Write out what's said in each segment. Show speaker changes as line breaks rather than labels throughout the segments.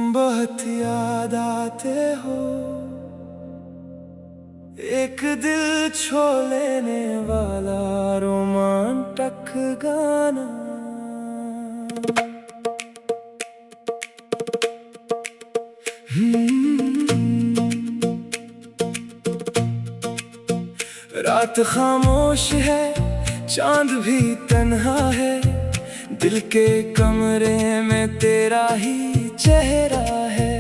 बहुत याद आते हो, एक दिल छू लेने वाला रोमांटक गाना। रात खामोश है, चांद भी तन्हा है, दिल के कमरे में तेरा ही चेहरा है।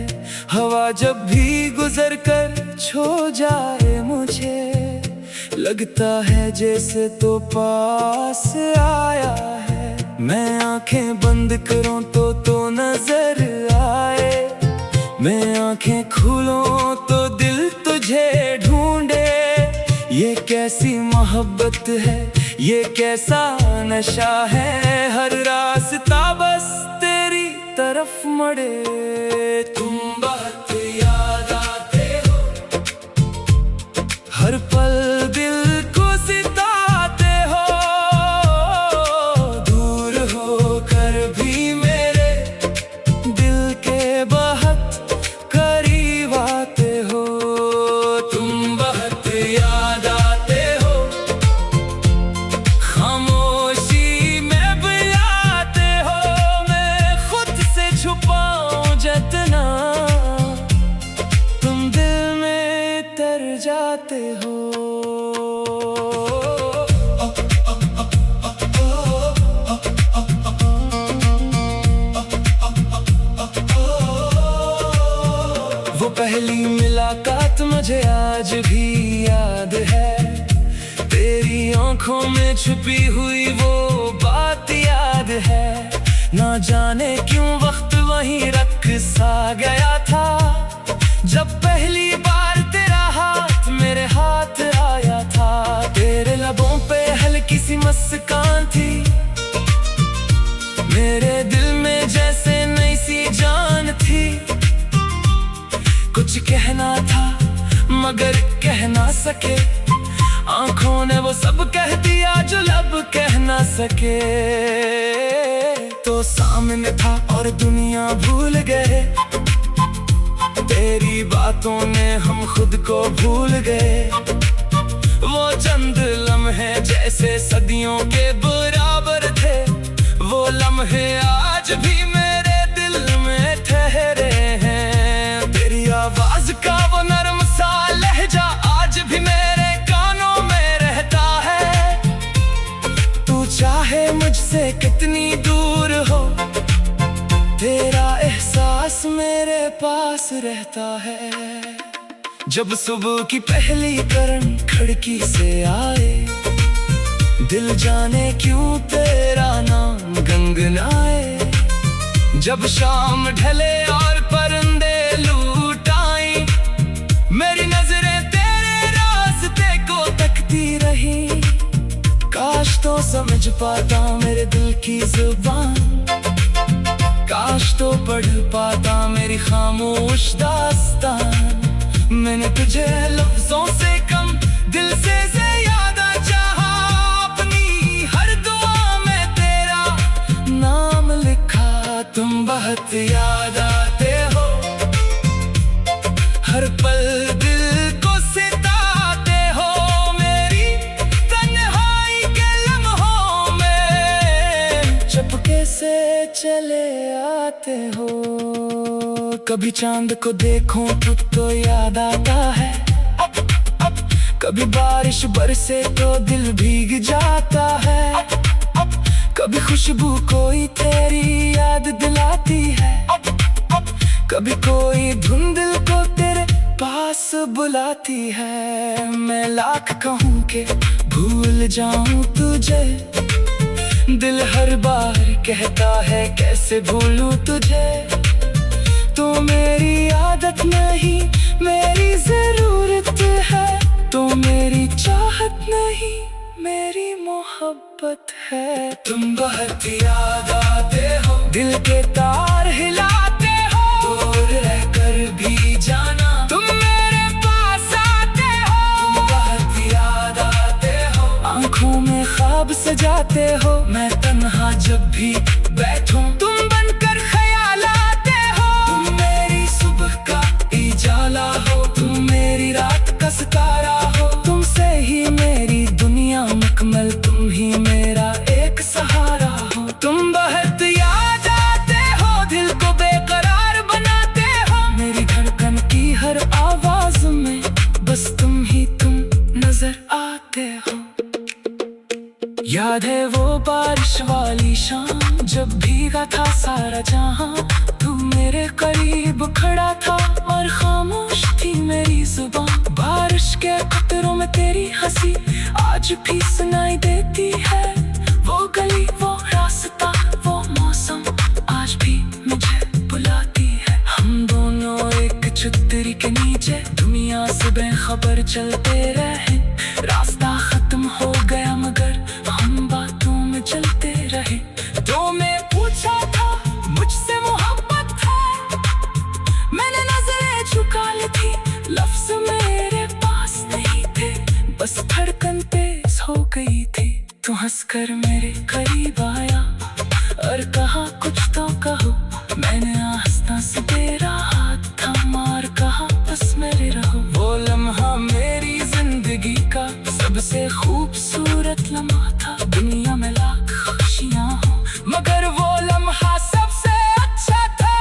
हवा जब भी गुजर कर छू जाए मुझे, लगता है जैसे तो पास आया है। मैं आंखें बंद करूं तो नजर आए, मैं आंखें खोलूं तो दिल तुझे ढूंढे। ये कैसी मोहब्बत है, ये कैसा नशा है, हर रास्ता बस तेरी तरफ मुड़े। तुम बहुत याद आते हो, हर पल दिल को सिताते हो। दूर होकर भी मेरे दिल के बहुत करीब आते हो। तुम बहुत याद आते हो, खामोशी में बुलाते हो। मैं खुद से छुपाऊं जितना, तुम दिल में तर जाते हो। वो पहली मुलाकात मुझे आज भी याद है, तेरी आंखों में छुपी हुई वो बात याद है। ना जाने क्यों वक्त वहीं रख सा गया था, जब पहली बार तेरा हाथ मेरे हाथ आया था। तेरे लबों पे हल्की सी मुस्कान थी, मेरे दिल में जैसे नई सी जान थी। कुछ कहना था मगर कह ना सके, आंखों ने वो सब कह दिया जो लब कह ना सके। तो सामने था और दुनिया भूल गए, तेरी बातों ने हम खुद को भूल गए। वो चंद लम्हे जैसे सदियों के बराबर थे, वो लम्हे आज भी मेरे दिल में ठहरे हैं। तेरी आवाज का वो नरम सा लहजा आज भी मेरे कानों में रहता है। तू चाहे मुझसे कितनी दूर हो, तेरा एहसास मेरे पास रहता है। जब सुबह की पहली किरण खिड़की से आए, दिल जाने क्यों तेरा नाम गुनगुनाए। जब शाम ढले और परिंदे लूट आई, मेरी नजरें तेरे रास्ते को तकती रही। काश तो समझ पाता मेरे दिल की जुबान, काश तो पढ़ पाता मेरी खामोश दास्तान। मैंने तुझे लफ्जों से कम दिल से ज्यादा चाहा, अपनी हर दुआ में तेरा नाम लिखा। तुम बहुत याद आते हो, हर पल दिल को सिताते हो। मेरी तन्हाई के लम्हों में चुपके से चले आते हो। कभी चांद को देखूं तो याद आता है, कभी बारिश बरसे तो दिल भीग जाता है। कभी खुशबू कोई तेरी याद दिलाती है, कभी कोई धुन दिल को तेरे पास बुलाती है। मैं लाख कहूँ के भूल जाऊं तुझे, दिल हर बार कहता है कैसे भूलूं तुझे। तो मेरी आदत नहीं मेरी जरूरत है, तो मेरी चाहत नहीं मेरी मोहब्बत है। तुम बहुत याद आते हो, दिल के तार हिलाते हो। दूर रहकर भी जाना तुम मेरे पास आते हो। तुम बहुत याद आते हो, आंखों में ख्वाब सजाते हो। मैं तन्हा जब भी बैठूं तुम बनकर ख्याल आते हो। तुम मेरी शाम जब भीगा था सारा जहां, तू मेरे करीब खड़ा था और खामोश थी मेरी जुबान। बारिश के कतरों में तेरी हंसी आज भी सुनाई देती है। वो गली, वो रास्ता, वो मौसम आज भी मुझे बुलाती है। हम दोनों एक छतरी के नीचे दुनिया से बेखबर चलते रहे। रास्ता खत्म हो गया मगर हम बातों में चलते रहे। तो मैं पूछा था मुझसे मोहब्बत है, मैंने नजरें झुका ली थी, लफ्ज मेरे पास नहीं थे, बस धड़कन तेज हो गई थी। तू हंसकर मेरे करीब आया और कहा कुछ तो कहो। मैंने आहिस्ता से तेरा हाथ थामा और कहा बस मेरे रहो। वो लम्हा मेरी जिंदगी का सबसे खूबसूरत लम्हा था। दुनिया में लाख खुशियां हो मगर वो लम्हा सबसे अच्छा था।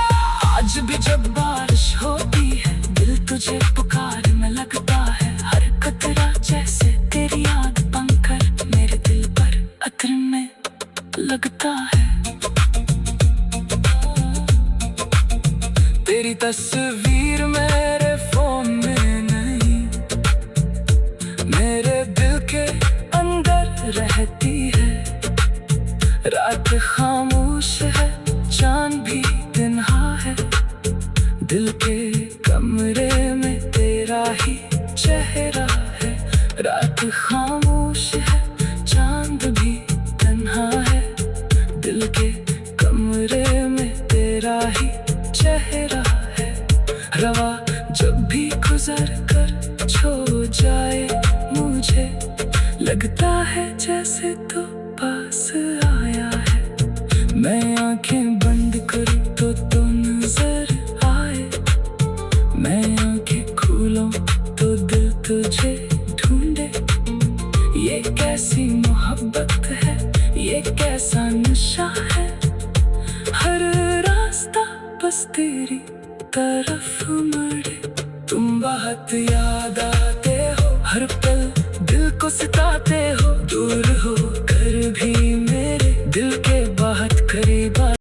आज भी जब बारिश होती है दिल तुझे पुकारने लगता है। हर कतरा जैसे तेरी याद बनकर मेरे दिल पर अतर में लगता है। तेरी तस्वीर मेरे फोन में नहीं, मेरे दिल के अंदर रहती है। रात खामोश है, चांद भी तन्हा है, दिल के कमरे में तेरा ही चेहरा है। रात खामोश है, चांद भी तन्हा है, दिल के कमरे में तेरा ही चेहरा है। रवा जब भी गुजर कर छो जाए मुझे लगता है जैसे तो पास आया है। मैं आंखें बंद करूं तो नजर आए, मैं आंखें खोलूं तो दिल तुझे ढूंढे। ये कैसी मोहब्बत है, ये कैसा नशा है। हर रास्ता बस तेरी तरफ मुड़े। तुम बहुत याद आते हो, हर पल दिल को सताते